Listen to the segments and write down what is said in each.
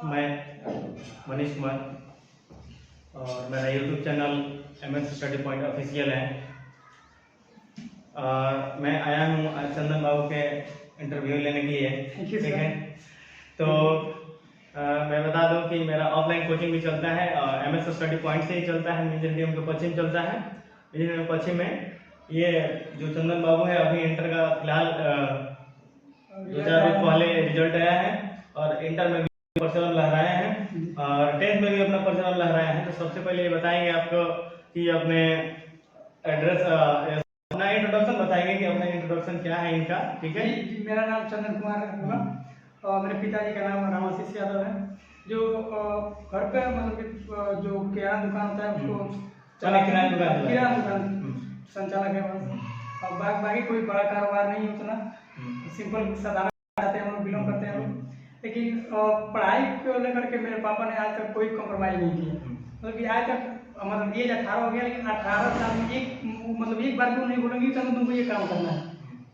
मैं मनीष कुमार और मेरा YouTube channel MS study point official है। मैं आया हूँ चंदन बाबू के इंटरव्यू लेने के लिए, ठीक है। तो मैं बता दूं कि मेरा ऑफलाइन कोचिंग भी चलता है और MS स्टडी पॉइंट से ही चलता है। म्यूजियम के पश्चिम चलता है। म्यूजियम के पश्चिम में ये जो चंदन बाबू है अभी इंटर का फिलहाल 2-4 दिन पहले रिजल्ट आया है और इंटर में परचम लहराए हैं और 10th में भी अपना परचम लहराए हैं। तो सबसे पहले ये बताएंगे आपको कि अपने एड्रेस, अपना इंट्रोडक्शन बताएंगे कि अपना इंट्रोडक्शन क्या है इनका, ठीक है। मेरा नाम चंदन कुमार होगा और मेरे पिताजी का नाम रामाशीष यादव है। जो घर पे मतलब कि जो किराना दुकान होता है उसको किराना दुकान संचालक है बस। और बाकी कोई बड़ा कारोबार नहीं है उतना, सिंपल साधारण रहते हैं हम लोग, बिलोंग करते हैं हम लोग। लेकिन पढ़ाई को लेकर के मेरे पापा ने आज तक कोई कॉम्प्रोमाइज नहीं किया। मतलब कि आज तक मतलब एज 18 हो गया, लेकिन 18 साल में एक बार भी नहीं बोलेंगे कि तुमको ये काम करना है।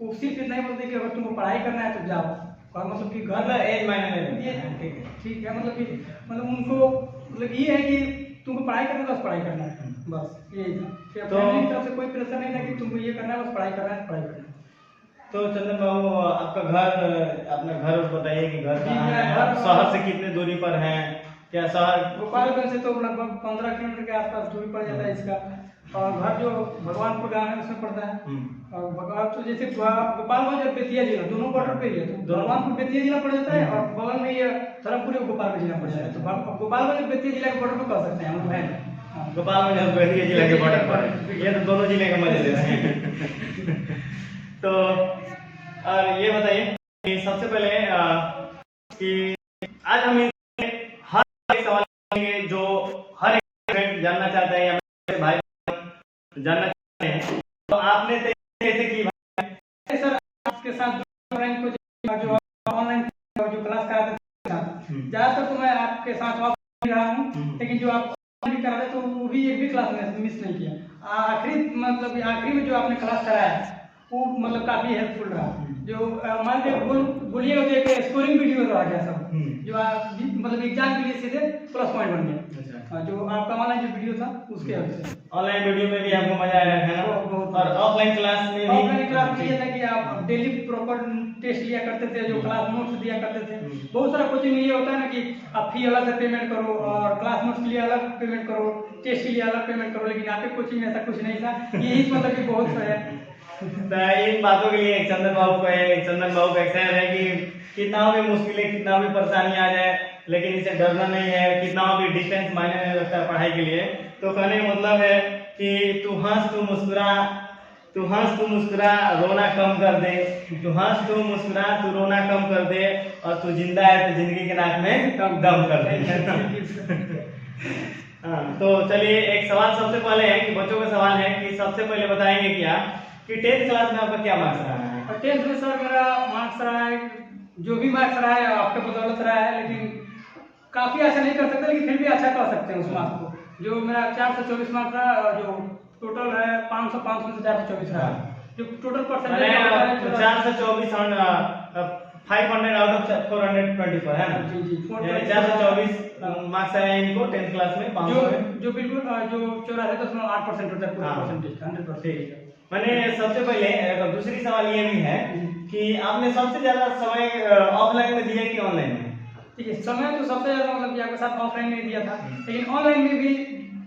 वो सिर्फ इतना ही बोलते कि अगर तुमको पढ़ाई करना है तो जाओ। और मतलब कि घर में एज मायने नहीं, ठीक है। मतलब उनको मतलब ये है कि तुमको पढ़ाई करना है, बस पढ़ाई करना है, बस यही था। तो फैमिली की तरफ से कोई प्रेशर नहीं था कि तुमको ये करना है, बस पढ़ाई करना है, पढ़ाई करना है। तो चंदन बाबू आपका घर, अपना घर बताइए कि घर कहाँ है, शहर से कितने दूरी पर है? क्या शहर गोपालगंज से तो लगभग 15 किलोमीटर के आसपास दूरी पड़ जाता है इसका। और घर जो भगवानपुर गाँव है उसमें पड़ता है। और भगवान तो जैसे गोपालगंज और बेतिया जिला दोनों बॉर्डर पे ही है, तो भगवानपुर बेतिया जिला पड़ जाता है और बगल में ये धर्मपुर गोपालगंज जिला पड़ जाता है। तो गोपालगंज और बेतिया जिला के बॉर्डर पे कह सकते हैं हम लोग। गोपालगंज और बेतिया जिला के बॉर्डर पर, ये तो दोनों जिले का मजे लेते हैं। तो और ये बताइए कि सबसे पहले कि आज हम हर एक सवाल करेंगे जो हर एक स्टूडेंट जानना चाहता है या मेरे भाई जानना चाहते हैं। तो आपने कैसे की भाई? सर आपके साथ जो ऑनलाइन जो क्लास कराते थे ज़्यादातर तो मैं आपके साथ ऑफलाइन रहा हूँ, लेकिन जो आप ऑनलाइन कराते तो वो भी एक भी क्लास में मिस नहीं किया। आखिरी में जो आपने क्लास कराया वो मतलब काफी हेल्पफुल रहा। जो मान के बोलिएगा तो एक स्कोरिंग वीडियो रहा गया सब, जो मतलब एग्जाम के लिए सीधे प्लस पॉइंट बन गया। जो आपका ऑनलाइन जो वीडियो था उसके वजह से ऑनलाइन वीडियो में भी आपको मजा आया है ना? और ऑफलाइन क्लास में ये था कि आप डेली प्रॉपर टेस्ट लिया करते थे, जो क्लास नोट्स दिया करते थे। बहुत सारा कोचिंग में ये होता है ना कि आप फी अलग से पेमेंट करो और क्लास नोट्स के लिए अलग पेमेंट करो, टेस्ट के लिए अलग पेमेंट करो, लेकिन आपके कोचिंग में ऐसा कुछ नहीं था। यही मतलब कि बहुत है। इन बातों के लिए चंदन बाबू का एक्सर है कि कितना भी मुश्किलें, कितना भी परेशानी आ जाए, लेकिन इसे डरना नहीं है। कितना भी डिस्टेंस मायने नहीं रखता है पढ़ाई के लिए। तो कहने का मतलब है कि तू हंस तू मुस्कुरा रोना कम कर दे। तू हंस तू मुस्कुरा तू रोना कम कर दे, और तू जिंदा है तो जिंदगी के नाक में दम कर दे। हाँ, तो चलिए एक सवाल सबसे पहले है कि बच्चों का सवाल है कि सबसे पहले बताएंगे कि 10th क्लास में आपका क्या मार्क्स रहा है? 10th में सर मेरा मार्क्स रहा है, जो भी मार्क्स रहा है आपके बदौलत रहा है, लेकिन काफ़ी अच्छा नहीं कर सकते, लेकिन फिर भी अच्छा कर सकते हैं उस मार्क्स को। जो मेरा 424 मार्क्स रहा और जो टोटल है 500 में से 424 रहा। जो टोटल परसेंटेज 424 500 आउट ऑफ 424 है ना? जी 424 मार्क्स आए इनको 10th क्लास में 500 जो बिल्कुल जो 84.8% होता है पूरा परसेंटेज 100%। मैंने सबसे पहले दूसरी सवाल ये भी है कि आपने सबसे ज्यादा समय ऑफलाइन में दिया कि ऑनलाइन में? ठीक है, समय तो सबसे ज्यादा मतलब आपके साथ ऑफलाइन में दिया था, लेकिन ऑनलाइन में भी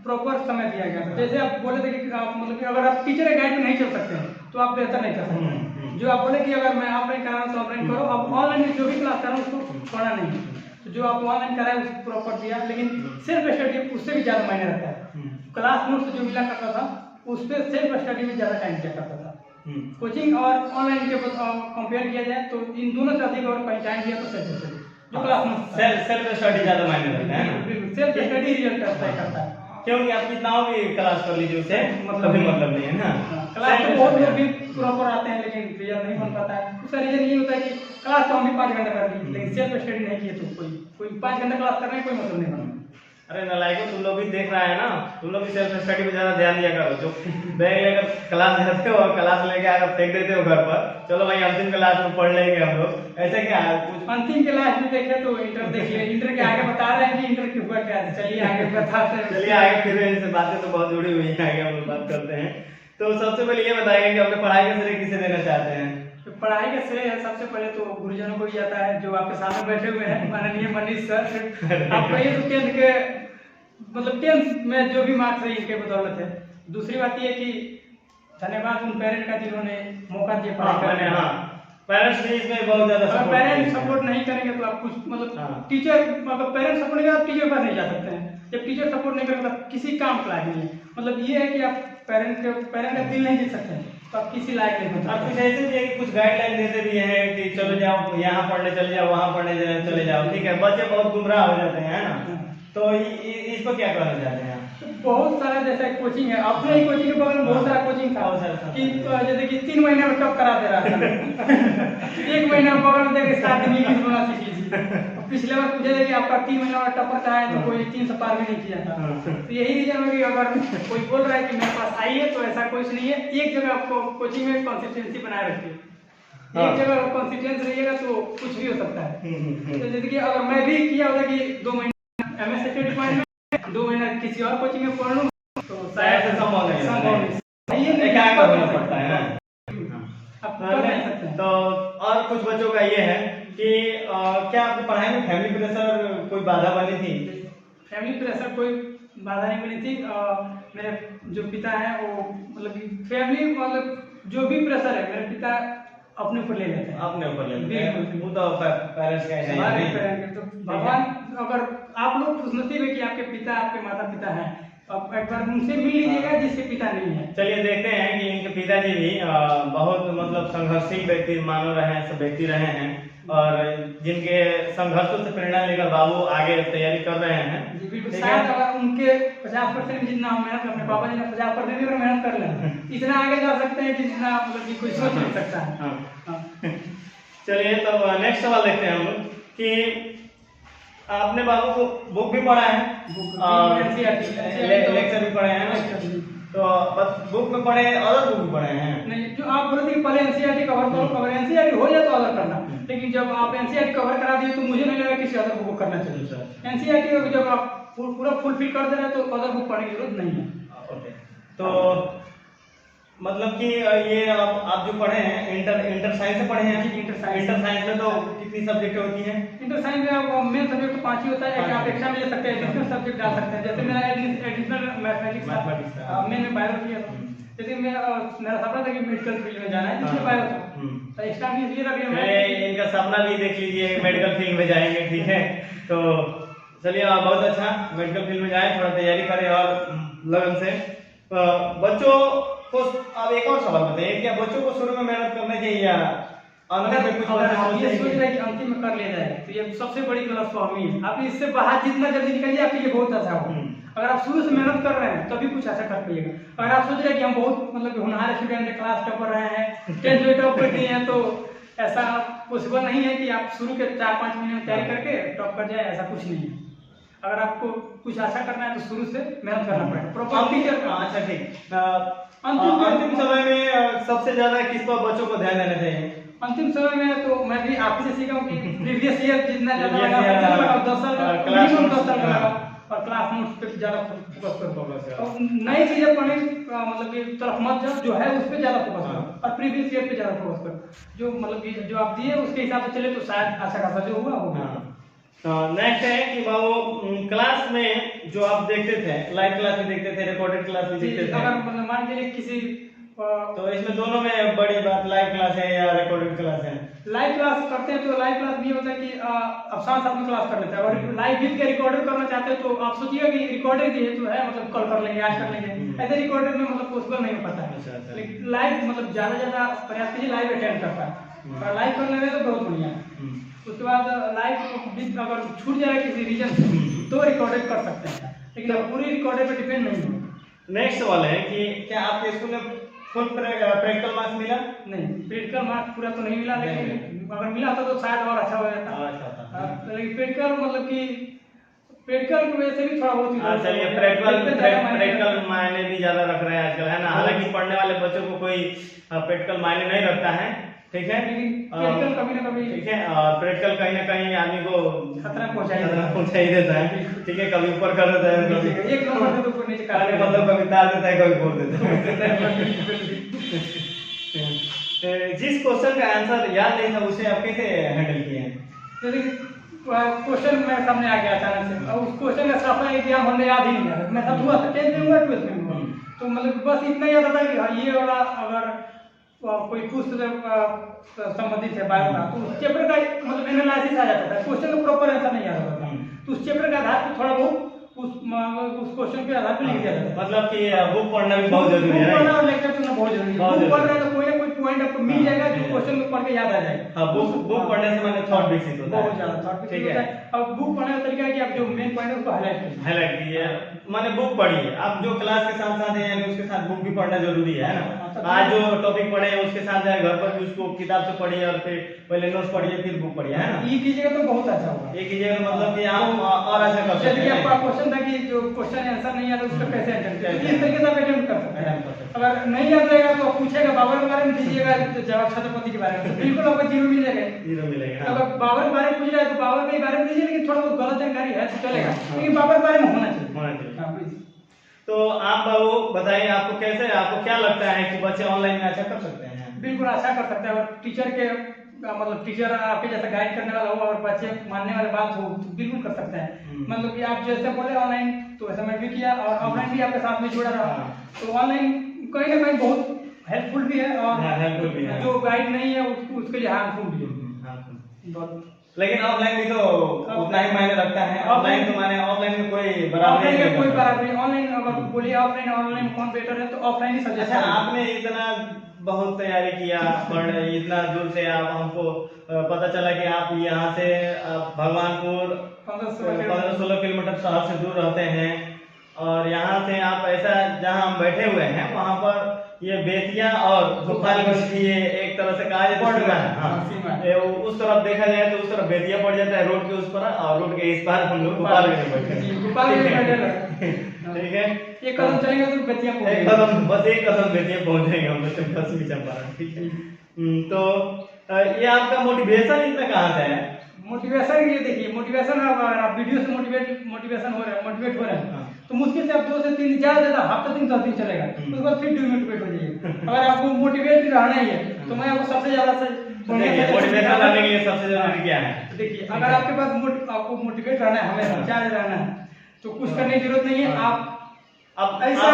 प्रॉपर समय दिया गया था। जैसे आप बोले थे कि आप मतलब कि अगर आप टीचर के गाइड में नहीं चल सकते हैं तो आप बेहतर नहीं कर सकते। जो आप बोले कि अगर मैं ऑफलाइन करा रहा हूँ तो ऑफलाइन करो, अब ऑनलाइन में जो भी क्लास कर रहा हूँ उसको पढ़ना नहीं। तो जो आप ऑनलाइन कराए उसको प्रॉपर दिया, लेकिन सेल्फ स्टडी उससे भी ज्यादा मायने रखता है। क्लास नोट्स जो मिला करता था उस पर सेल्फ स्टडी में ज्यादा टाइम दिया करता था। कोचिंग और ऑनलाइन के कंपेयर किया जाए तो इन दोनों से अधिक और कहीं टाइम दिया तो सेल्फ स्टडी, जो क्लास नोट्स सेल्फ स्टडी ज्यादा मायने रखता है। बिल्कुल सेल्फ स्टडी रिजल्ट करता है, क्योंकि आप कितना भी क्लास कर लीजिए उसे मतलब नहीं है ना। क्लास तो बहुत लोग भी प्रॉपर आते हैं लेकिन रिजल्ट नहीं बन पाता है। उसका रीजन ये होता है कि क्लास तो हम भी 5 घंटा कर ली, लेकिन सेल्फ स्टडी नहीं किए तो कोई 5 घंटा क्लास करने कोई मतलब नहीं बना। अरे नालायकों, तुम लोग भी देख रहा है ना, तुम लोग भी सेल्फ स्टडी पे ज्यादा ध्यान दिया करो। जो बैग लेकर क्लास जाते हो और क्लास लेके आकर फेंक देते हो घर पर, चलो भाई अंतिम क्लास में पढ़ लेंगे हम लोग, ऐसे क्या है? कुछ अंतिम क्लास में देखे तो इंटर देख ले, इंटर के आगे यूट्यूबर क्या है, चलिए आगे बताते हैं। चलिए आगे फिर इनसे बातें तो बहुत जुड़ी हुई हैं, आगे हम लोग बात करते हैं। तो सबसे पहले ये बताइए कि अपने पढ़ाई का श्रेय किसे देना चाहते हैं? तो पढ़ाई का श्रेय है सबसे पहले तो गुरुजनों को ही जाता है, जो आपके सामने बैठे हुए हैं, माननीय मनीष सर। आप कहिए तो टेंथ के मतलब 10th में जो भी मार्क्स है इनके बदौलत है। दूसरी बात ये कि धन्यवाद उन पेरेंट का जिन्होंने मौका दिया पढ़ाई करने का। पेरेंट्स भी इसमें बहुत ज्यादा अगर पेरेंट्स सपोर्ट नहीं करेंगे तो आप कुछ मतलब टीचर, अगर पेरेंट्स सपोर्ट नहीं करेंगे तो टीचर पर नहीं जा सकते हैं। जब टीचर सपोर्ट नहीं करेंगे तो किसी काम के लायक नहीं है। मतलब ये है कि आप पेरेंट का दिल नहीं जीत सकते हैं तो आप किसी लायक नहीं होते। और कुछ ऐसे भी है कि कुछ गाइडलाइन देते भी हैं कि चलो जाओ यहाँ पढ़ने चले जाओ, वहाँ पढ़ने चले जाओ, ठीक है। बच्चे बहुत गुमराह हो जाते हैं, है ना? तो इस पर क्या कहना चाहते हैं? बहुत सारा जैसा कोचिंग है, अपने ही कोचिंग के बगल में बहुत सारा कोचिंग था कि जैसे कि 3 महीने में टॉप करा दे रहा था। 1 महीना बगल में देखे 7 दिन इंग्लिश बोलना सीख लीजिए। पिछले बार पूछे थे कि आपका 3 महीना में टॉपर का है तो कोई 300 पार भी नहीं किया था। तो यही रीजन है कि अगर कोई बोल रहा है कि मेरे पास आई है तो ऐसा कुछ नहीं है। एक जगह आपको कोचिंग में कंसिस्टेंसी बनाए रखिए, एक जगह अगर कंसिस्टेंस रहिएगा तो कुछ भी हो सकता है। तो जैसे कि अगर मैं भी किया होता कि 2 महीने MS स्टडी पॉइंट में 2 महीना किसी और कोचिंग में पढ़ लूं तो शायद संभव नहीं, ये एकाएक होना पड़ता है। आप कर नहीं सकते हैं। तो और कुछ बच्चों का ये है कि क्या आपकी पढ़ाई में फैमिली प्रेशर कोई बाधा बनी थी? फैमिली प्रेशर कोई बाधा नहीं बनी थी। मेरे जो पिता हैं वो मतलब फैमिली मतलब जो भी प्रेशर है मेरे पिता अपने ऊपर ले लेते हैं। अपने ऊपर ले लेते हैं, वो तो पेरेंट्स का ऐसा ही है। तो भगवान, अगर आप लोग खुशनसीब है कि आपके पिता, आपके माता पिता हैं, अब एक बार उनसे मिल लीजिएगा जिसके पिता नहीं है। चलिए देखते हैं कि इनके पिताजी भी बहुत मतलब संघर्षशील व्यक्ति मानो रहे हैं, सब व्यक्ति रहे हैं और जिनके संघर्षों से प्रेरणा लेकर बाबू आगे तैयारी कर रहे हैं। शायद अगर उनके 50% जितना मेहनत अपने पापा जी ने 50% अगर मेहनत कर लें इतना आगे जा सकते हैं कि जितना मतलब कि कोई सोच नहीं सकता है। चलिए तो नेक्स्ट सवाल देखते हैं हम लोग कि आपने बाबू को बुक भी पढ़ा है और लेक्चर भी पढ़े हैं, तो बस बुक में पढ़े अदर बुक भी पढ़े हैं? नहीं, जो आप बोले थे कि पहले NCERT कवर करो, अगर NCERT हो जाए तो अदर करना, लेकिन जब आप NCERT कवर करा दिए तो मुझे नहीं लगा किसी अदर बुक को करना चाहिए। NCERT जब आप पूरा फुलफिल कर दे रहे हैं तो अदर बुक पढ़ने की जरूरत नहीं है। ओके, तो मतलब कि ये आप जो पढ़े हैं इंटर साइंस से पढ़े हैं? इंटर साइंस में तो कितनी सब्जेक्ट होती हैं? इंटर साइंस में मेन सब्जेक्ट तो 5 ही होता है। आप एक्स्ट्रा में ले सकते हैं, एडिशनल सब्जेक्ट डाल सकते हैं। जैसे मेरा एडिशनल मैथमेटिक्स मेन में बायो किया था। जैसे मेरा सपना था कि मेडिकल फील्ड में जाना है, इसलिए बायो था, तो एक्स्ट्रा में इसलिए रख लिया। इनका सपना भी देख लीजिए, मेडिकल फील्ड में जाएंगे, ठीक है। तो चलिए बहुत अच्छा, मेडिकल फील्ड में जाएं, थोड़ा तैयारी करें और लगन से। बच्चों को अब एक और सवाल बताइए, क्या बच्चों को शुरू में मेहनत करना चाहिए या अंतिम में कुछ सोच रहे हैं कि अंतिम में कर लिया जाए तो ये सबसे बड़ी गलतफहमी है। आप इससे बाहर जितना जल्दी निकलिए आपके लिए बहुत अच्छा हो। अगर आप शुरू से मेहनत कर रहे हैं तभी कुछ अच्छा कर पाइएगा। अगर आप सोच रहे हैं कि हम बहुत मतलब होनहार स्टूडेंट है, क्लास टॉपर रहे हैं, 10th में टॉप कर दिए हैं, तो ऐसा पॉसिबल नहीं है कि आप शुरू के 4-5 महीने में तैयारी करके टॉप कर जाए, ऐसा कुछ नहीं है। अगर आपको कुछ अच्छा करना है तो शुरू से मेहनत करना पड़ेगा, प्रॉपर टीचर। अच्छा ठीक, अंतिम समय में सबसे ज्यादा किस पर बच्चों को ध्यान देना चाहिए? अंतिम समय में तो मैं भी आपसे से सीखा हूँ कि प्रीवियस ईयर जितना ज्यादा लगा 10 साल लगा और क्लास नोट्स पे ज्यादा फोकस करो और नई चीजें पढ़ने मतलब कि तरफ मत जाओ, जो है उस पे ज्यादा फोकस करो और प्रीवियस ईयर पे ज्यादा फोकस करो। जो मतलब कि जो आप दिए उसके हिसाब से चले तो शायद अच्छा खासा जो हुआ होगा। नेक्स्ट है कि बाबू क्लास में जो आप देखते थे, लाइव क्लास भी देखते थे, रिकॉर्डेड क्लास भी देखते थे, अगर मतलब मान के लिए किसी तो इसमें दोनों में बड़ी बात लाइव क्लास है या रिकॉर्डेड क्लास है? लाइव क्लास करते हैं तो लाइव क्लास में ये होता है कि आप साथ में क्लास कर लेते हैं, और लाइव भी के रिकॉर्डेड करना चाहते हैं तो आप सोचिएगा कि रिकॉर्डेड भी है तो है मतलब कल कर लेंगे, आज कर लेंगे, ऐसे रिकॉर्डेड में मतलब पॉसिबल नहीं हो पाता है। लेकिन लाइव मतलब ज्यादा प्रयास कीजिए लाइव अटेंड कर पाए और लाइव कर लेंगे तो बहुत बढ़िया है। उसके बाद लाइव अगर छूट जाए किसी रीजन से तो रिकॉर्डेड कर सकते हैं, लेकिन पूरी रिकॉर्डेड पे डिपेंड नहीं हो। नेक्स्ट सवाल है कि क्या आपके स्कूल में फुल प्रैक्टिकल मार्क्स मिला? नहीं, प्रैक्टिकल मार्क्स पूरा तो नहीं मिला, लेकिन अगर मिला होता तो शायद और अच्छा हो जाता। लेकिन प्रैक्टिकल मतलब कि प्रैक्टिकल की वजह से भी थोड़ा बहुत चलिए प्रैक्टिकल मायने भी ज्यादा रख रहे हैं आजकल, है ना? हालांकि पढ़ने वाले बच्चों को कोई प्रैक्टिकल मायने नहीं रखता है, ठीक है, लेकिन प्रैक्टिकल कभी ना कभी, ठीक है, और प्रैक्टिकल कहीं ना कहीं आदमी को खतरा पहुंचा ही देता है, ठीक है, कभी ऊपर कर देता है, कभी एक नंबर से तो ऊपर नीचे खाने मतलब कभी डाल देता है, कभी बोल देता है। जिस क्वेश्चन का आंसर याद नहीं था उसे आप कैसे हैंडल किए हैं? जैसे क्वेश्चन मेरे सामने आ गया अचानक से, और उस क्वेश्चन का सफा एग्जाम हमने याद ही नहीं आ रहा, मैं सब हुआ था 10th में हुआ 12th में हुआ, तो मतलब बस इतना याद आता कि हाँ ये वाला अगर कोई कुछ संबंधित है बायो का, तो उस चैप्टर का मतलब एनालिसिस आ जाता था, क्वेश्चन का प्रॉपर आंसर नहीं आता था, तो उस चैप्टर के आधार पर थोड़ा बहुत उस क्वेश्चन के आधार पर लिख दिया जाता था। मतलब कि बुक पढ़ना भी बहुत जरूरी है, पढ़ना और लेक्चर सुनना बहुत जरूरी है। बुक पढ़ रहे हैं तो कोई ना कोई पॉइंट आपको मिल जाएगा जो क्वेश्चन में पढ़ के याद आ जाएगा। हाँ, बुक पढ़ने से मैंने थॉट विकसित होता है, बहुत ज्यादा थॉट विकसित होता है। अब बुक पढ़ने का तरीका है कि आप जो मेन पॉइंट है उसको हाईलाइट कीजिए, माने बुक पढ़िए, आप जो क्लास के साथ साथ है यानी उसके साथ बुक भी पढ़ना जरूरी है ना। आज जो टॉपिक पढ़े हैं उसके साथ घर पर भी उसको किताब से पढ़िए और फिर पहले नोट्स पढ़िए फिर बुक पढ़िए, है ना। ये कीजिएगा तो बहुत अच्छा होगा। ये कीजिएगा मतलब कि आप और अच्छा कर सकते हैं। आपका क्वेश्चन था कि जो क्वेश्चन आंसर नहीं आता उसका कैसे अटेम्प्ट करें, इस तरीके से आप अटेम्प्ट कर सकते हैं। अगर नहीं याद रहेगा तो पूछेगा बाबर के बारे में दीजिएगा जवाब छत्रपति के बारे में, तो बिल्कुल आपको जीरो मिल जाएगा, जीरो मिलेगा। अगर बाबर के बारे में पूछ रहा है तो बाबर के बारे में दीजिए, लेकिन थोड़ा बहुत गलत जानकारी है तो चलेगा, लेकिन बाबर के बारे में होना चाहिए। तो आप बाबू बताइए, आपको कैसे, आपको क्या लगता है कि बच्चे ऑनलाइन में अच्छा कर सकते हैं? बिल्कुल अच्छा कर सकते हैं, अगर टीचर के मतलब टीचर आपके जैसा गाइड करने वाला हो और बच्चे मानने वाले बात हो तो बिल्कुल कर सकते हैं। मतलब कि आप जैसे बोले ऑनलाइन, तो वैसे मैं भी किया और ऑफलाइन भी आपके साथ में जुड़ा रहा, तो ऑनलाइन कहीं ना कहीं बहुत हेल्पफुल भी है और जो गाइड नहीं है उसके लिए हार्मफुल भी है। लेकिन ऑफलाइन भी तो उतना ही मायने रखता है, ऑफलाइन तो माने ऑफलाइन में कोई बराबरी नहीं, कोई बराबरी नहीं। ऑनलाइन अगर बोलिए ऑफलाइन ऑनलाइन कौन बेटर है तो ऑफलाइन ही सजेस्ट। अच्छा, आपने इतना बहुत तैयारी किया पढ़ इतना दूर से आप, हमको पता चला कि आप यहाँ से भगवानपुर 15-16 किलोमीटर शहर से दूर रहते हैं और यहाँ से आप ऐसा जहाँ हम बैठे हुए हैं वहाँ पर ये बेतिया और गोपालगंज की ये एक तरह से कहा जाए उस तरफ देखा जाए तो उस तरफ बेतिया पड़ जाता है रोड के उस पर, और रोड के इस पार हम लोग गोपालगंज बैठे। ठीक है, एक कदम चलेंगे तो बेतिया एक कदम, बस एक कदम बेतिया पहुंच जाएंगे हम लोग, पश्चिमी चंपारण। ठीक है, तो ये आपका मोटिवेशन इतना कहाँ से है? मोटिवेशन ये देखिए, मोटिवेशन अगर आप वीडियो से मोटिवेशन मोटिवेट हो रहे हैं तो मुश्किल से आप 2 से 3 ज्यादा हफ्ता 10 दिन चलेगा, उसके बाद फिर डिमोटिवेट हो जाइए। अगर आपको मोटिवेट रहना ही है तो मैं आपको सबसे ज्यादा मोटिवेशन लाने के लिए सबसे जरूरी क्या है? देखिए, अगर आपके पास आपको मोटिवेट रहना है, हमेशा चार्ज रहना है, तो कुछ करने की जरूरत नहीं है। अब ऐसा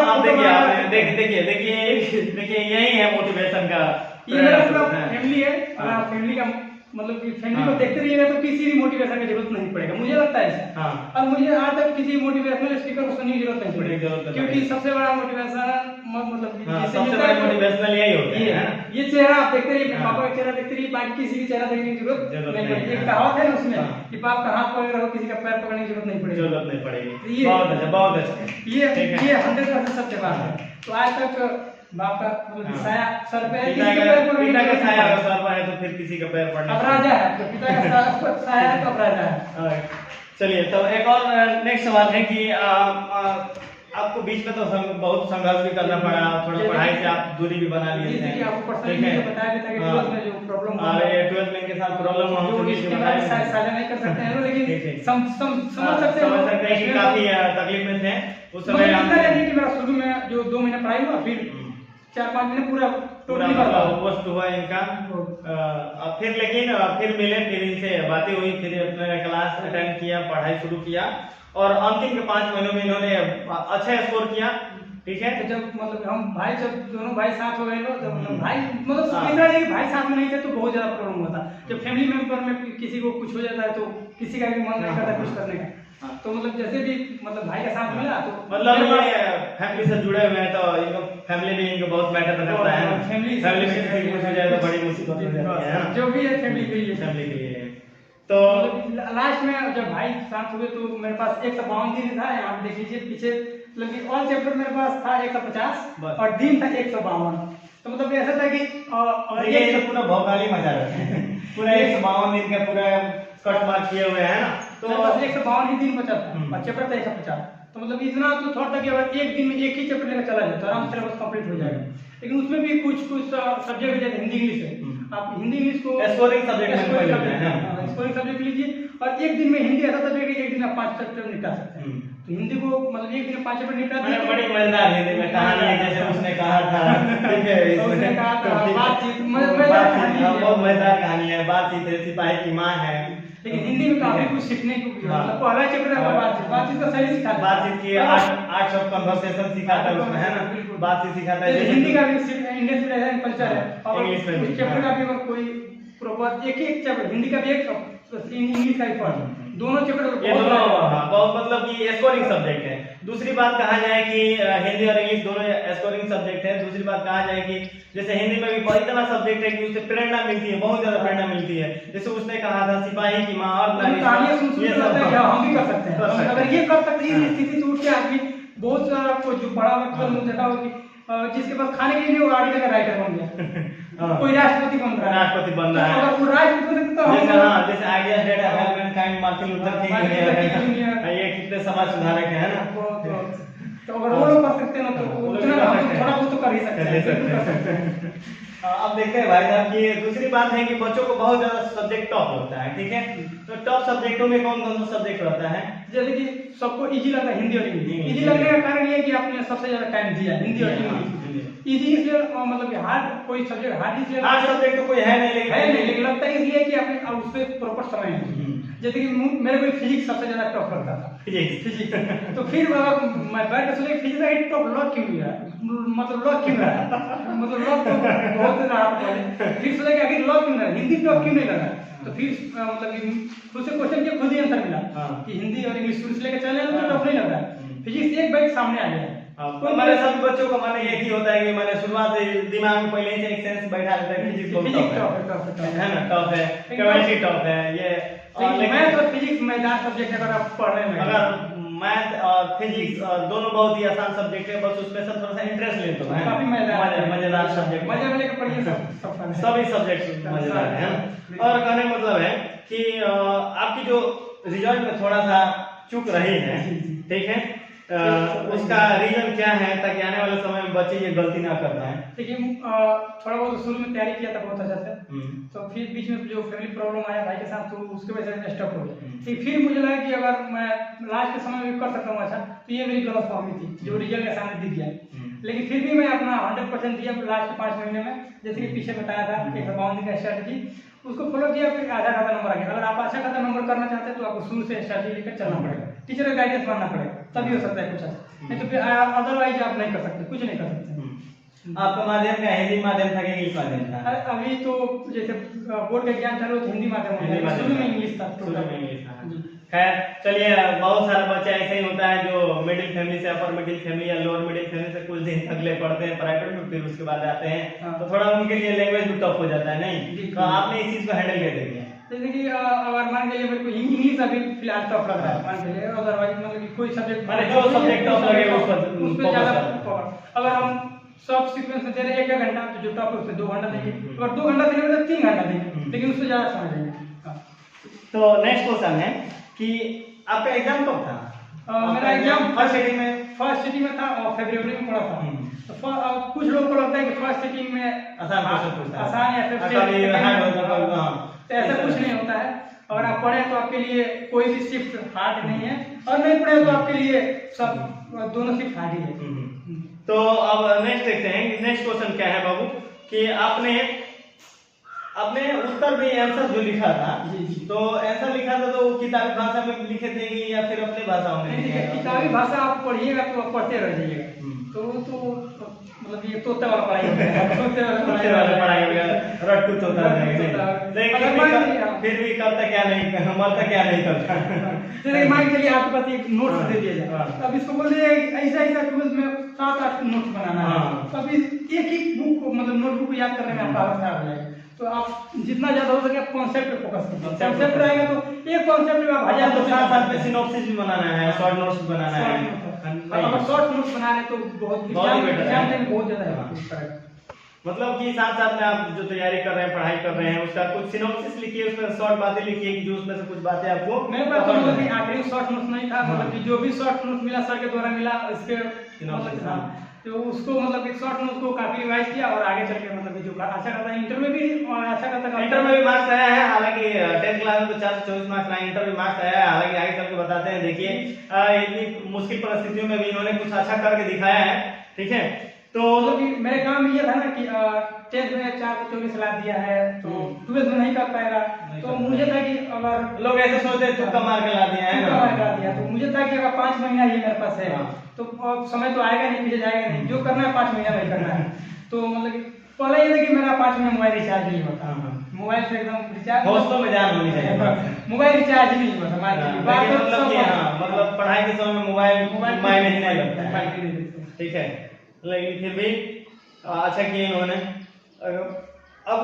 देखिए यही है मोटिवेशन का। ये मेरा पूरा फैमिली है, अगर फैमिली का मतलब कि फैमिली को देखते रहिएगा तो किसी भी मोटिवेशन की जरूरत नहीं पड़ेगा, मुझे लगता है ऐसा। और मुझे आज तक किसी मोटिवेशनल स्पीकर को सुनने की जरूरत नहीं पड़ेगी, क्योंकि सबसे बड़ा मोटिवेशन मतलब सबसे बड़ा मोटिवेशनल यही होता है। ये चेहरा आप देखते रहिए, पापा का चेहरा देखते रहिए, बाकी किसी भी चेहरा देखने की जरूरत नहीं पड़ेगी। एक कहावत है ना उसमें कि बाप का हाथ पकड़ रहो, किसी का पैर पकड़ने की जरूरत नहीं पड़ेगी। बहुत अच्छा, बहुत अच्छा। ये 100% सत्य बात है। तो आज तक बाप का मतलब साया सर पे है, पिता का साया अगर सर पर है तो फिर किसी का पैर पड़ना। अब राजा है तो पिता का साया है तो अब राजा है। चलिए, तो एक और नेक्स्ट सवाल है कि आपको बीच में तो बहुत संघर्ष भी करना पड़ा, थोड़ा पढ़ाई से आप दूरी भी बना लिए थे, आपको पर्सनली बताया भी था कि 12th में जो प्रॉब्लम और ये 12th में इनके साथ प्रॉब्लम हुआ जो इसके बारे में साझा नहीं कर सकते हैं, लेकिन समझ सकते हैं कि काफी तकलीफ में थे उस समय। कि मेरा शुरू में जो 2 महीने पढ़ाई हुआ, फिर 4-5 महीने पूरा पोस्ट हुआ इनका, फिर लेकिन फिर मिले, फिर इनसे बातें हुई, फिर अपने क्लास अटेंड किया, पढ़ाई शुरू किया और अंतिम के 5 महीनों में इन्होंने अच्छा स्कोर किया। ठीक है, तो जब मतलब हम भाई जब दोनों भाई साथ हो गए लोग, जब मतलब भाई मतलब इतना नहीं, भाई साथ में नहीं थे तो बहुत ज्यादा प्रॉब्लम होता। जब फैमिली मेंबर में किसी को कुछ हो जाता है तो किसी का भी मन नहीं करता कुछ करने का, तो मतलब जैसे भी मतलब भाई का साथ मिला तो मतलब ये फैमिली से जुड़े हुए हैं तो इनको फैमिली भी इनको बहुत मैटर करता है। फैमिली में किसी कुछ हो जाए तो बड़ी मुसीबत हो जाती है, जो भी है फैमिली के लिए। तो लास्ट में जब भाई साथ हुए तो मेरे पास 152 दिन था। यहाँ देख लीजिए पीछे, मतलब कि ऑल चैप्टर मेरे पास था 150 और दिन था 152। तो मतलब ऐसा था कि और ये तो पूरा भौकाली मचा रहा है पूरा 152 दिन का पूरा कट मार्क किए हुए हैं ना, तो बस 152 ही दिन बचा था और चैप्टर था 150। तो मतलब इतना तो थोड़ा था कि अगर एक दिन में एक ही चैप्टर लेकर चला जाए तो आराम से सिलेबस कंप्लीट हो जाएगा। लेकिन उसमें भी कुछ सब्जेक्ट जैसे हिंदी इंग्लिश है, आप हिंदी इंग्लिश को स्कोरिंग सब्जेक्ट स्कोरिंग सब्जेक्ट लीजिए और एक दिन में हिंदी ऐसा सब्जेक्ट है एक दिन आप 5 चैप्टर निपटा सकते हैं। तो हिंदी को मतलब एक दिन में 5 चैप्टर निपटा दिए। बड़ी मजेदार हिंदी में कहानी है, जैसे उसने कहा था, ठीक है, उसने कहा था बातचीत बहुत मजेदार कहानी है, बातचीत है, सिपाही की माँ है। लेकिन हिंदी में काफी कुछ सीखने को मतलब पहला चैप्टर है बातचीत का सही सिखाता है, बातचीत की आर्ट्स ऑफ कन्वर्सेशन सिखाता है उसमें, है ना, बातचीत सिखाता है। हिंदी का भी इंडियन सिविलाइजेशन कल्चर है और इंग्लिश में उस चैप्टर का भी अगर कोई प्रॉपर एक चैप्टर हिंदी का भी एक इंग्लिश का भी पढ़ दोनों चैप्टर ये दोनों बहुत मतलब कि स्कोरिंग सब्जेक्ट है। दूसरी बात कहा जाए कि हिंदी और इंग्लिश दोनों स्कोरिंग सब्जेक्ट है। दूसरी बात कहा जाए कि जैसे हिंदी में भी बहुत इतना सब्जेक्ट है कि उससे प्रेरणा मिलती है, बहुत ज्यादा प्रेरणा मिलती है। जैसे उसने कहा था सिपाही की माँ और कहानियां सुन के लगता है कि हम भी कर सकते हैं, अगर ये कर सकते हैं स्थिति से उठ के आदमी बहुत सारा को जो बड़ा मतलब देखा हो कि जिसके पास खाने के लिए वो आर्टिकल का राइटर बन गया, कोई राष्ट्रपति बन रहा है, अगर वो राष्ट्रपति तो हम जैसे ideas that help Mankind Martin Luther king ये कितने समाज सुधारक है ना, तो अगर वो लोग कर सकते हैं तो उतना हम थोड़ा बहुत तो कर ही सकते हैं। अब देखते हैं भाई साहब की दूसरी बात है कि बच्चों को बहुत ज्यादा सब्जेक्ट टॉप लगता है, ठीक है, तो टॉप सब्जेक्टों में कौन कौन सा सब्जेक्ट रहता है? जैसे कि सबको इजी लगता है हिंदी और इंग्लिश। इजी लगने का कारण ये है कि आपने सबसे ज्यादा टाइम दिया है हिंदी और इंग्लिश। इजी इसलिए मतलब कि हार्ड कोई सब्जेक्ट हार्ड इसलिए हार्ड सब्जेक्ट तो कोई है नहीं, लेकिन लगता है इसलिए कि आपने उस पर प्रॉपर समय है। जैसे कि मेरे को फिजिक्स सबसे ज्यादा टफ लगता था, फिजिक्स तो फिर मैं बैठ के सोचा फिजिक्स का टॉप लॉक क्यों नहीं है, मतलब लॉक क्यों है, मतलब लॉक तो बहुत रहा पहले, फिर सोचा कि आखिर लॉक क्यों है, हिंदी टॉप क्यों नहीं लगा, तो फिर मतलब कि खुद से क्वेश्चन किया, खुद ही आंसर मिला कि हिंदी और इंग्लिश शुरू से लेकर चले तो टॉप नहीं लगा, फिजिक्स एक बैग सामने आ गया। हमारे सभी बच्चों का मन एक ही होता है कि मैंने शुरुआत से दिमाग में पहले ही एक सेंस बैठा लेता है फिजिक्स टॉप है ना, टॉप है, केमिस्ट्री टॉप है, ये मैथ और फिजिक्स मजेदार सब्जेक्ट है। अगर आप पढ़ रहे हैं, अगर मैथ और फिजिक्स दोनों बहुत ही आसान सब्जेक्ट है, बस उसमें सब थोड़ा सा इंटरेस्ट ले तो है, काफी मजेदार सब्जेक्ट, मजे में लेकर पढ़िए, सभी सब्जेक्ट मजेदार है ना। और कहने का मतलब है कि आपकी जो रिजल्ट में थोड़ा सा चूक रही है, ठीक है, उसका रीजन क्या है ताकि आने वाले समय में बच्चे ये गलती ना कर पाए? देखिए थोड़ा बहुत शुरू में तैयारी किया था बहुत अच्छा से, तो फिर बीच में जो फैमिली प्रॉब्लम आया भाई के साथ तो उसके वजह से मैं स्टॉप हो गया। तो फिर मुझे लगा कि अगर मैं लास्ट के समय में कर सकता हूँ अच्छा, तो ये मेरी गलत फहमी थी जो रिजल्ट के सामने दिख गया। लेकिन फिर भी मैं अपना 100% दिया लास्ट के 5 महीने में, जैसे कि पीछे बताया था 152 दिन का स्ट्रैटेजी, उसको फॉलो किया, फिर आधा खासा नंबर आ गया। अगर आप अच्छा खासा नंबर करना चाहते हैं तो आपको शुरू से स्ट्रैटेजी लेकर चलना पड़ेगा, टीचर का गाइडेंस मानना पड़ेगा, तभी हो सकता है कुछ अच्छा, नहीं तो फिर अदरवाइज आप नहीं कर सकते, कुछ नहीं कर सकते। आपका माध्यम क्या हिंदी माध्यम था कि इंग्लिश माध्यम था? अभी तो जैसे बोर्ड का एग्जाम था तो हिंदी माध्यम हो गया, शुरू में इंग्लिश था, शुरू में इंग्लिश था। खैर चलिए, बहुत सारा बच्चा ऐसे ही होता है जो मिडिल फैमिली से अपर मिडिल फैमिली या लोअर मिडिल फैमिली से कुछ दिन तक ले पढ़ते हैं प्राइवेट में, फिर उसके बाद आते हैं तो थोड़ा उनके लिए लैंग्वेज भी टफ हो जाता है, नहीं? तो आपने इस चीज को हैंडल कैसे किया? जैसे कि अगर मान के लिए मेरे को इंग्लिश अभी फिलहाल टफ लग रहा है, मान के लिए अदरवाइज मतलब कि कोई सब्जेक्ट माने जो सब्जेक्ट टफ लगे उस पर ज्यादा, अगर हम सब सीक्वेंस में दे रहे हैं 1 घंटा तो जो टॉप है उससे 2 घंटा देंगे, अगर 2 घंटा देंगे तो 3 घंटा देंगे, लेकिन उससे ज्यादा समय देंगे। तो नेक्स्ट क्वेश्चन है कि आपका एग्जाम कब था? मेरा एग्जाम फर्स्ट सिटिंग में था और फरवरी में पड़ा था। तो कुछ लोगों को लगता है कि फर्स्ट सिटिंग में आसान या फिर तो ऐसा कुछ नहीं होता है। अगर आप पढ़े तो आपके लिए कोई भी शिफ्ट हार्ड नहीं है, और नहीं पढ़े तो आपके लिए सब दोनों शिफ्ट हार्ड ही है। तो अब नेक्स्ट देखते हैं, नेक्स्ट क्वेश्चन क्या है बाबू कि आपने उत्तर में आंसर जो लिखा था, तो आंसर लिखा था तो किताबी भाषा में लिखे थे कि या फिर अपने भाषा में? किताबी भाषा आप पढ़िएगा तो आप पढ़ते रह जाइएगा, तो मतलब ये तोते वाला पढ़ाई होता है, तोते वाला पढ़ाई हो गया, रट्टू तोता नहीं, फिर भी करता क्या नहीं, मरता क्या नहीं करता। जैसे मान के लिए आपके पास एक नोट्स दे दिया जाए, अब इसको बोल दिया ऐसा ऐसा क्विज में 7-8 नोट्स बनाना है, तब एक ही बुक को मतलब नोटबुक याद करने में आपका अवस्था आ जाएगा। तो आप जितना ज्यादा हो सके कॉन्सेप्ट पे फोकस कीजिए, कॉन्सेप्ट रहेगा तो एक कॉन्सेप्ट में आप हजार तो साथ में सिनॉप्सिस भी बनाना है, शॉर्ट नोट्स बनाना है। अगर शॉर्ट नोट्स बना रहे तो बहुत ज्यादा है। मतलब कि साथ साथ में आप जो तैयारी कर रहे हैं, पढ़ाई कर रहे हैं, उसका कुछ सिनॉप्सिस लिखिए, उसमें शॉर्ट बातें लिखिए कि जो उसमें से कुछ बातें आपको। मेरे पास तो मतलब कि आखिरी शॉर्ट नोट्स नहीं था, मतलब कि जो भी शॉर्ट नोट्स मिला सर के द्वारा मिला, इसके तो उसको मतलब एक शॉर्ट में उसको काफी रिवाइज किया और आगे चल के मतलब जो अच्छा करता है इंटर में भी अच्छा करता है। इंटर में भी मार्क्स आया है, हालांकि 10th क्लास में तो 424 मार्क्स लाए, इंटर में मार्क्स आया है। हालांकि आगे चल के बताते हैं। देखिए इतनी मुश्किल परिस्थितियों में भी इन्होंने कुछ अच्छा करके दिखाया है, ठीक है। तो मतलब कि मेरे काम में ये था ना कि 10th में 424 ला दिया है तो 12th में नहीं कर पाएगा, तो मुझे था कि अगर लोग ऐसे सोचते तुक्का मार के ला दिया है ना, तुक्का मार के ला दिया, तो मुझे था कि अगर 5 महीना ही मेरे पास है तो अब समय तो आएगा नहीं, पीछे जाएगा नहीं, जो करना है 5 महीना में करना है। तो मतलब कि पहले ये था कि मेरा 5 महीना मोबाइल रिचार्ज नहीं होता, मोबाइल से एकदम रिचार्ज दोस्तों में जान होनी चाहिए, मोबाइल रिचार्ज ही नहीं होता मतलब पढ़ाई के समय मोबाइल मायने नहीं लगता है, ठीक है। लेकिन फिर भी अच्छा किया इन्होंने। अब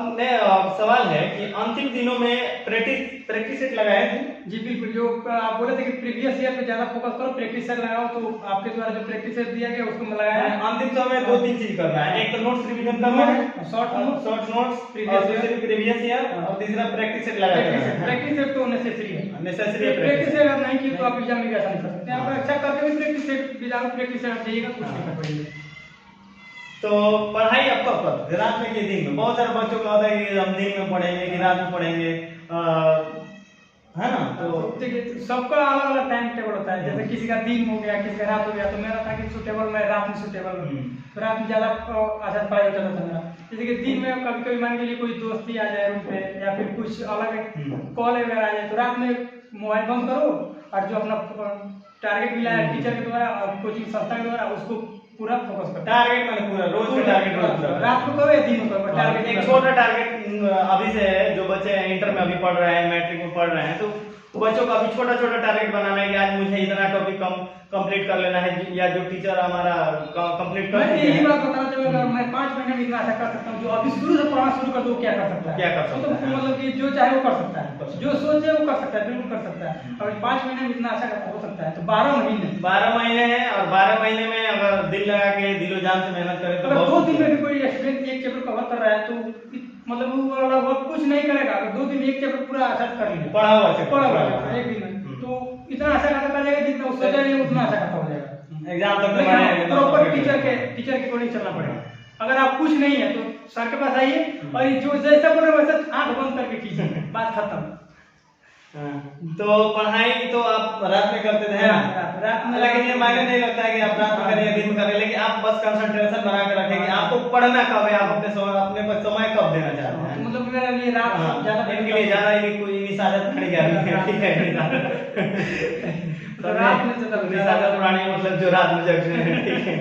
सवाल है कि अंतिम दिनों में प्रैक्टिस सेट लगाए थे? जी बिल्कुल, जो आप बोले थे कि प्रीवियस ईयर पे ज्यादा फोकस करो, प्रैक्टिस सेट लगाओ, तो आपके द्वारा जो प्रैक्टिस सेट दिया गया उसको मैं लगाया है। अंतिम समय में 2-3 चीज करना है, एक तो नोट्स रिवीजन करना है, शॉर्ट नोट्स प्रीवियस ईयर, और तीसरा प्रैक्टिस सेट लगाना है। प्रैक्टिस सेट तो नेसेसरी है, प्रैक्टिस सेट अगर नहीं की तो आप एग्जाम में कैसा नहीं कर सकते। आप अच्छा करके भी practice set without practice set जाइएगा कुछ नहीं कर पाएंगे। तो पढ़ाई अब कब करते, रात में कि दिन में? बहुत सारे बच्चों का होता है कि हम दिन में पढ़ेंगे कि रात में पढ़ेंगे, है ना। तो देखिए सबका अलग अलग टाइम टेबल होता है, जैसे किसी का दिन हो गया, किसी का रात हो गया, तो मेरा था कि सुटेबल मैं रात में सुटेबल तो रात में ज्यादा अच्छा पढ़ाई होता था मेरा। जैसे कि दिन में कभी कभी मान के लिए कोई दोस्ती आ जाए रूम पे या फिर कुछ अलग कॉल वगैरह आ जाए, तो रात में मोबाइल बंद करो और जो अपना टारगेट मिला है टीचर के द्वारा और कोचिंग संस्था के द्वारा उसको पूरा फोकस करो। टारगेट मैंने पूरा रोज का टारगेट रात को करो या दिन को करो, टारगेट एक छोटा टारगेट अभी से है। जो बच्चे इंटर में अभी पढ़ रहे हैं, मैट्रिक में पढ़ रहे हैं, तो बच्चों का अभी छोटा छोटा टारगेट बनाना है कि आज मुझे इतना टॉपिक कंप्लीट कर लेना है, या जो टीचर हमारा कंप्लीट कर मैं यही बात बताना चाहूंगा, अगर मैं 5 महीने में इतना अच्छा कर सकता हूँ, जो अभी शुरू से पढ़ना शुरू कर दो क्या कर सकता है, क्या कर सकता है, मतलब कि जो चाहे वो कर सकता है, जो सोचे वो कर सकता है, बिल्कुल कर सकता है। अगर 5 महीने में इतना अच्छा हो सकता है तो 12 महीने है, और 12 महीने में अगर दिल लगा के दिलो जान से मेहनत करे तो अगर 2 दिन में भी कोई स्टूडेंट एक चैप्टर कवर कर रहा है तो मतलब वो लगभग कुछ नहीं करेगा, अगर 2 दिन में एक चैप्टर पूरा अच्छा कर लिया, पढ़ा हुआ एक दिन में, तो इतना अच्छा खाता कर जाएगा जितना वो सोचा नहीं उतना अच्छा खाता हो जाएगा एग्जाम तक। प्रॉपर टीचर के अकॉर्डिंग चलना पड़ेगा। अगर आप कुछ नहीं है तो सर के पास आइए और जो जैसा बोले वैसे आंख बंद करके कीजिए, बात खत्म। तो पढ़ाई तो आप रात में करते थे रात में, लेकिन ये मायने नहीं लगता है कि आप रात में करें दिन में करें, लेकिन आप बस कंसंट्रेशन बना के रखें कि आपको पढ़ना कब है, आप अपने समय कब देना चाहते हैं। मतलब मेरा लिए रात ज्यादा इनके लिए ज्यादा ही कोई सादत नहीं है, ठीक है। तो रात में सादत पुरानी मतलब जो रात में जगते हैं, ठीक है।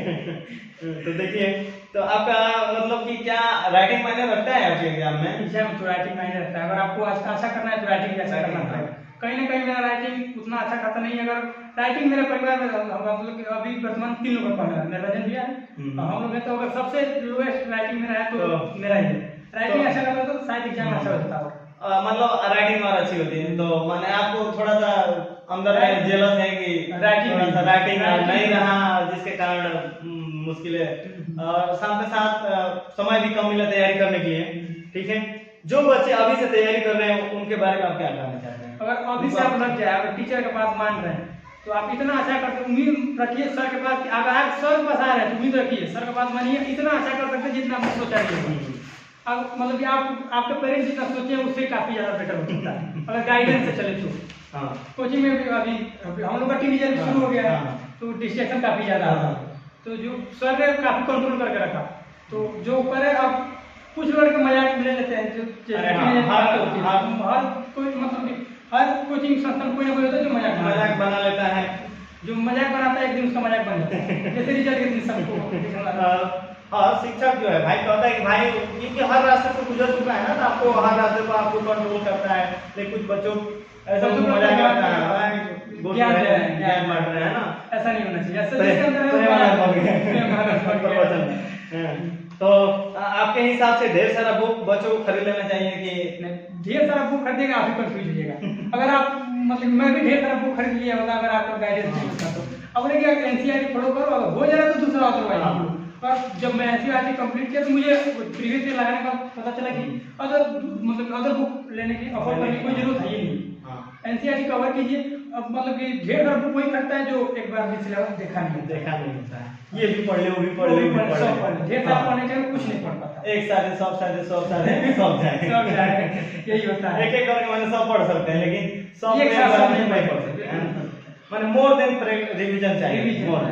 तो देखिए, तो आपका मतलब कि क्या राइटिंग मायने रखता है आपके एग्जाम में? एग्जाम तो राइटिंग मायने रखता है। अगर आपको अच्छा करना है तो राइटिंग अच्छा करना पड़ेगा। कहीं ना कहीं मेरा राइटिंग उतना अच्छा खाता नहीं है। अगर राइटिंग मेरे परिवार में हम लोग अभी वर्तमान 3 लोग पढ़ रहे हैं, मेरा रंजन भैया है, हम लोग हैं, तो अगर सबसे लोएस्ट राइटिंग मेरा है तो मेरा ही है। राइटिंग अच्छा करता तो शायद एग्जाम अच्छा होता है। मतलब राइटिंग और अच्छी होती है, तो माने आपको थोड़ा सा अंदर में जेलस है कि राइटिंग नहीं रहा, जिसके कारण मुश्किल है, और साथ में साथ समय भी कम मिला तैयारी करने के लिए, ठीक है। जो बच्चे अभी से तैयारी कर रहे हैं उनके बारे में आप क्या कहना चाहते हैं? अगर अभी से आप लग जाए, अगर टीचर के बात मान रहे हैं तो आप इतना अच्छा करते, उम्मीद रखिए सर के पास, अगर आप सर के पास आ रहे हैं तो उम्मीद रखिए सर के पास मानिए इतना अच्छा कर सकते हैं जितना आप सोचा है। अब मतलब कि आपके पेरेंट्स जितना सोचे हैं उससे काफी ज्यादा बेटर हो सकता है अगर गाइडेंस से चले तो। कोचिंग में भी अभी हम लोग का टीनेजर शुरू हो गया है तो डिस्ट्रैक्शन काफी ज्यादा आता है, तो जो सर ने काफी कंट्रोल करके रखा, तो जो करे अब कुछ लड़के मजाक ले लेते हैं, जो हर कोई मतलब कि हर कोचिंग संस्थान कोई ना कोई होता है जो मजाक बना लेता है, जो मजाक बनाता है एक दिन उसका मजाक बन जाता है, जैसे रिजल्ट के दिन सबको। हाँ, शिक्षक जो है भाई कहता है कि भाई क्योंकि हर रास्ते से गुजर चुका है ना, तो आपको हर रास्ते पर आपको कंट्रोल करता है, लेकिन कुछ बच्चों ऐसा मजाक करता है, ज्ञान बांट रहे हैं ना, ऐसा नहीं होना चाहिए। तो आपके हिसाब से ढेर सारा बुक बच्चों को खरीद लेना चाहिए कि ढेर सारा बुक खरीदेगा आप ही कंफ्यूज हो जाएगा। अगर आप मतलब मैं भी ढेर सारा बुक खरीद लिया होगा अगर आपका गाइडेंस नहीं होता तो। अब देखिए एनसीईआरटी फॉलो करो, अगर हो जाए तो दूसरा ऑथर। पर जब मैं एनसीईआरटी कंप्लीट किया तो मुझे प्रीवियस ईयर लगाने का पता चला कि अदर बुक लेने की अफोर्ड करने की कोई जरूरत है ही नहीं। एनसीईआरटी कवर कीजिए अब मतलब कि ढेर सारा बुक वही करता है जो एक बार भी सिलेबस देखा नहीं होता है। ये भी पढ़ ले, वो भी पढ़ ले, वो भी पढ़ सब पढ़ ले। ले, ढेर सारा पढ़ने के कुछ नहीं पढ़ पाता। एक साथ सब जाए सब जाए यही होता है। एक करके मैंने सब पढ़ सकते हैं, लेकिन सब एक साथ सब नहीं नहीं पढ़ सकते हैं। मैंने मोर देन रिवीजन चाहिए, मोर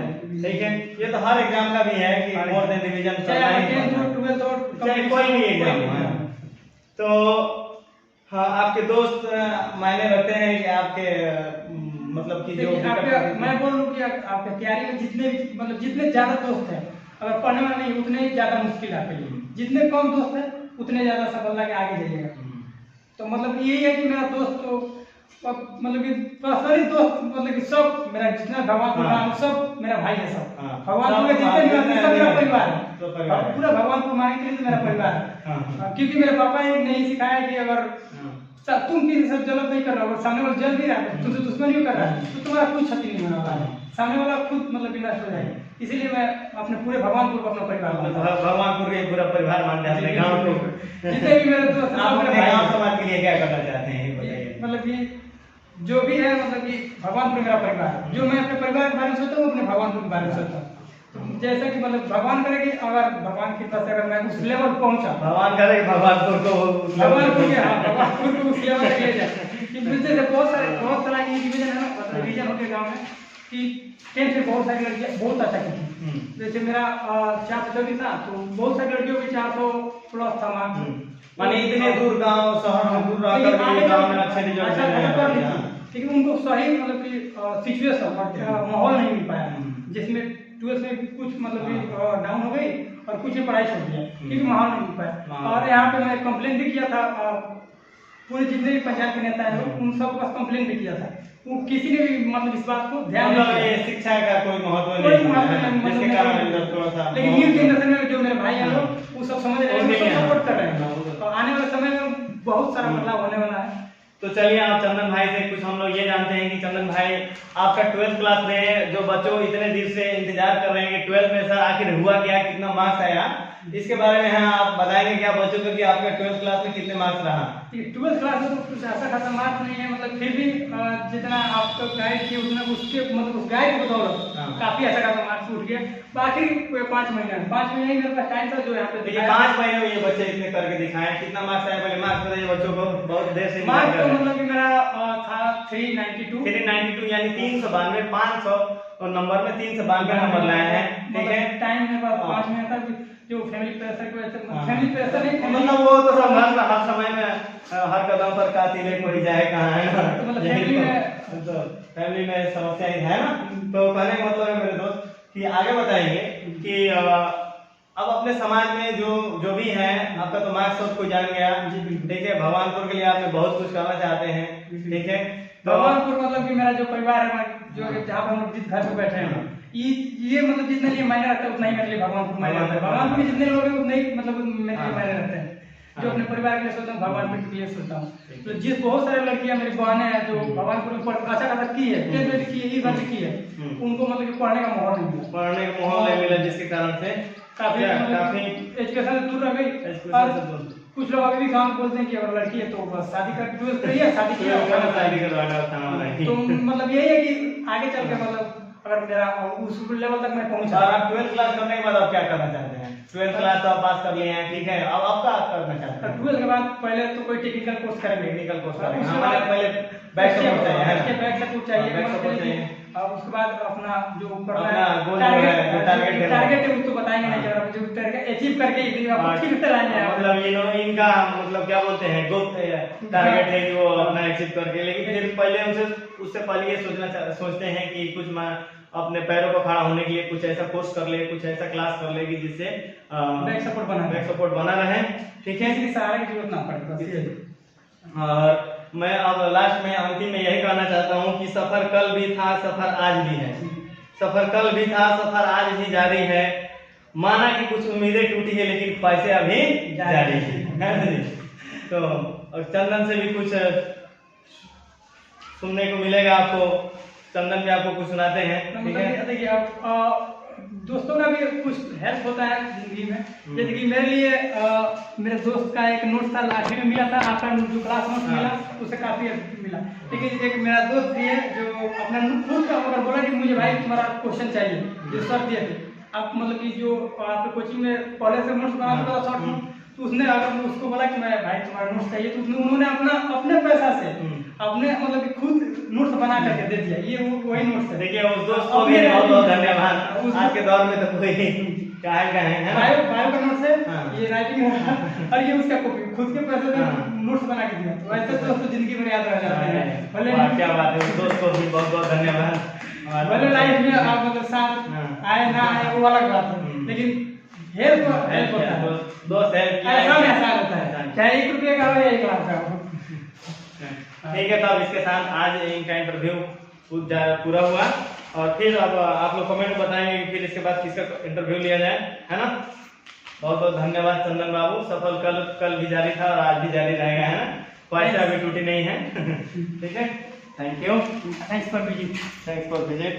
ठीक है। ये तो हर एग्जाम का भी है कि मोर देन रिवीजन चाहे 10th हो 12th हो चाहे कोई भी एग्जाम हो। तो हाँ, आपके दोस्त मायने रखते हैं कि आपके मतलब कि जो मैं बोल रहा हूँ कि आपके तैयारी में जितने मतलब जितने ज्यादा दोस्त हैं, अगर पढ़ने वाले नहीं उतने ज्यादा मुश्किल आपके लिए, जितने कम दोस्त हैं उतने ज्यादा सफलता के आगे जाइएगा। तो मतलब यही है कि मेरा दोस्त तो मतलब कि पर्सनली दोस्त मतलब कि सब मेरा जितना भगवान को मान सब मेरा भाई है, सब भगवान को जितने भी सब मेरा परिवार है, पूरा भगवान को मान के मेरा परिवार है। क्योंकि मेरे पापा ने नहीं सिखाया कि अगर तुम किसी से जलन नहीं कर रहे हो, अगर सामने वाला जल भी रहा है तुमसे दुश्मनी कर रहा है तो तुम्हारा कुछ क्षति नहीं होने वाला है, सामने वाला खुद मतलब विनाश हो जाएगा। इसीलिए मैं अपने पूरे भगवानपुर को अपना परिवार मानता हूं। भगवानपुर के पूरा परिवार मानते हैं अपने गांव को। जितने भी मेरे दोस्त हैं आप अपने गांव समाज के लिए क्या करना चाहते हैं ये बताइए। मतलब कि जो भी है मतलब कि भगवानपुर मेरा परिवार है, जो मैं अपने परिवार के बारे में सोचता हूँ अपने भगवानपुर के बारे में सोचता हूँ। जैसा कि मतलब भगवान करे कि अगर भगवान की तरफ से अगर मैं उस लेवल पहुंचा, भगवान करे भगवानपुर को भगवानपुर को उस लेवल तक ले जाए। जैसे बहुत सारा डिवीजन है ना, मतलब डिवीजन होते गाँव में कि 10th से बहुत सारी लड़कियां बहुत अच्छा की। जैसे मेरा 424 था तो बहुत सारी लड़कियों की 400 प्लस था मार्क्स। माने इतने दूर गांव शहर में दूर रहकर भी गांव में अच्छे रिजल्ट कर ली थी, लेकिन उनको सही मतलब कि सिचुएशन माहौल नहीं मिल पाया, जिसमें 12th में कुछ मतलब कि डाउन हो गई और कुछ में पढ़ाई छोड़ दिया क्योंकि माहौल नहीं मिल पाया। और यहाँ पे मैं कंप्लेन भी किया था, पूरे जितने भी पंचायत के नेता हैं उन सब का कंप्लेन भी किया था, वो किसी ने भी मतलब इस बात को ध्यान नहीं दिया। शिक्षा का कोई महत्व नहीं, जिसके कारण थोड़ा सा लेकिन न्यू जनरेशन में जो मेरे भाई हैं लोग वो सब समझ रहे हैं, सपोर्ट कर रहे हैं और आने वाले समय में बहुत सारा बदलाव होने वाला है। तो चलिए आप चंदन भाई से कुछ हम लोग ये जानते हैं कि चंदन भाई आपका 12th क्लास में जो बच्चों इतने देर से इंतजार कर रहे हैं कि 12th में सर आखिर हुआ क्या, कितना मार्क्स आया, इसके बारे में आप बताएंगे क्या बच्चों को कि आपका 12th क्लास में कितने मार्क्स रहा? 12th क्लास में तो कुछ ऐसा खासा मार्क्स नहीं है, मतलब फिर भी जितना आपको गाइड किया उतना उसके मतलब उस गाइड को बदौलत काफी ऐसा खासा मार्क्स उठ गया। बाकी 5 महीने ही मेरे पास टाइम था जो यहाँ पे देखिए 5 महीने में ये बच्चे इतने करके दिखाएं, कितना मार्क्स आया पहले मार्क्स बताइए बच्चों को, बहुत देर से मार्क्स तो मतलब कि मेरा था 392 यानी 392 500 और नंबर में 392 नंबर लाए हैं, ठीक है। टाइम मेरे पास 5 महीने तक जो फैमिली प्रेशर की वजह से फैमिली प्रेशर नहीं मतलब वो तो संघर्ष हर समय में हर कदम पर का तिले पड़ी जाए कहाँ है ना, मतलब फैमिली में समस्या ही है ना। तो कहने का मतलब है मेरे दोस्त कि आगे बताएंगे कि अब अपने समाज में जो भी है आपका तो मार्क्स सब कोई जान गया, ठीक है। भगवानपुर के लिए आपने बहुत कुछ करना चाहते हैं, ठीक है। तो भगवानपुर मतलब कि मेरा जो परिवार है जो जहाँ पर हम लोग जिस घर पे बैठे हैं ये मतलब जितने लिए मायने रखता है उतना ही मेरे लिए भगवानपुर मायने रखता है। भगवानपुर के जितने लोग हैं उतने ही मतलब मेरे लिए मायने रखते हैं। जो अपने परिवार के लिए सोचता हूँ भगवानपुर के लिए सोचता हूँ। तो जिस बहुत सारे लड़कियां मेरी बहनें हैं जो भगवानपुर में अच्छा खासा की है, 10th की है, ई बार की है, उनको मतलब कि पढ़ने का माहौल नहीं मिला, पढ़ने का माहौल नहीं मिला, जिसके कारण से काफी एजुकेशन से दूर रह गई। कुछ लोग अभी भी गाँव बोलते हैं कि अगर लड़की है तो बस शादी कर 12th करिए, शादी किया तो मतलब यही है कि आगे चल के मतलब अगर मेरा उस लेवल तक मैं पहुंचा। और आप 12th क्लास करने के बाद आप क्या करना चाहते हैं? 12th क्लास तो आप पास कर लिए हैं, ठीक है, अब आप क्या करना चाहते हैं? 12th के बाद पहले तो कोई टेक्निकल कोर्स करेंगे, टेक्निकल कोर्स करेंगे, हमारे पहले बैक सपोर्ट चाहिए है ना, बैक सपोर्ट चाहिए, बैक सपोर्ट चाहिए। और उसके बाद अपना जो करना अपना है गोल है, टारगेट है उसको बताएंगे नहीं, जो टारगेट अचीव करके ही आपको फिर से लाएंगे। मतलब इनका मतलब क्या बोलते हैं गुप्त टारगेट है कि वो अपना अचीव करके, लेकिन फिर पहले उससे पहले ये सोचते हैं कि कुछ अपने पैरों पर खड़ा होने के लिए कुछ ऐसा कोर्स कर ले, कुछ ऐसा क्लास कर ले कि जिससे बैक सपोर्ट बना रहे, ठीक है, किसी सहारे की जरूरत ना पड़े। और मैं अब लास्ट में अंतिम में यही कहना चाहता हूँ कि सफर कल भी था, सफर आज भी है, सफर कल भी था, सफर आज भी जारी है, माना कि कुछ उम्मीदें टूटी है लेकिन पैसे अभी जारी है। तो और चंदन से भी कुछ सुनने को मिलेगा आपको, चंदन भी आपको कुछ सुनाते हैं, ठीक है। देखिए आप दोस्तों का भी कुछ हेल्प होता है जिंदगी में। जैसे कि मेरे लिए मेरे दोस्त का एक नोट था 8वीं में मिला था, आपका जो क्लास नोट मिला उससे काफी मिला। लेकिन एक मेरा दोस्त भी है जो अपना खुद का अगर बोला कि मुझे भाई तुम्हारा क्वेश्चन चाहिए जो सर दिए थे, आप मतलब कि जो आपके कोचिंग में कॉलेज से नोट्स बनाता था शॉर्ट नोट, तो उसने अगर उसको बोला कि मैं भाई तुम्हारा नोट्स चाहिए, तो उन्होंने अपने पैसा से अपने मतलब कि खुद नोट्स बना करके दे दिया। ये वही नोट्स है। देखिए उस दोस्त को भी बहुत बहुत धन्यवाद। आज के दौर में तो कोई क्या है बायो का नोट्स है, ये राइटिंग है और ये उसका कॉपी खुद के पैसे से नोट्स बना के दिया। तो ऐसे दोस्त तो जिंदगी भर याद रह जाते हैं। भले क्या बात है, उस दोस्त को भी बहुत बहुत धन्यवाद। भले लाइफ में आप मतलब साथ आए ना आए वो अलग बात है, लेकिन हेल्प होता है। दोस्त हेल्प ऐसा होता है, चाहे 1 रुपये का हो या 1 लाख का हो। ठीक है, तब इसके साथ आज इनका इंटरव्यू पूरा हुआ और फिर अब आप लोग कमेंट बताएंगे कि फिर इसके बाद किसका इंटरव्यू लिया जाए, है ना। बहुत बहुत धन्यवाद चंदन बाबू। सफल कल भी जारी था और आज भी जारी रहेगा, है ना। ख्वाहिश अभी टूटी नहीं है। ठीक है, thank you, thanks for visit. Thanks for visit.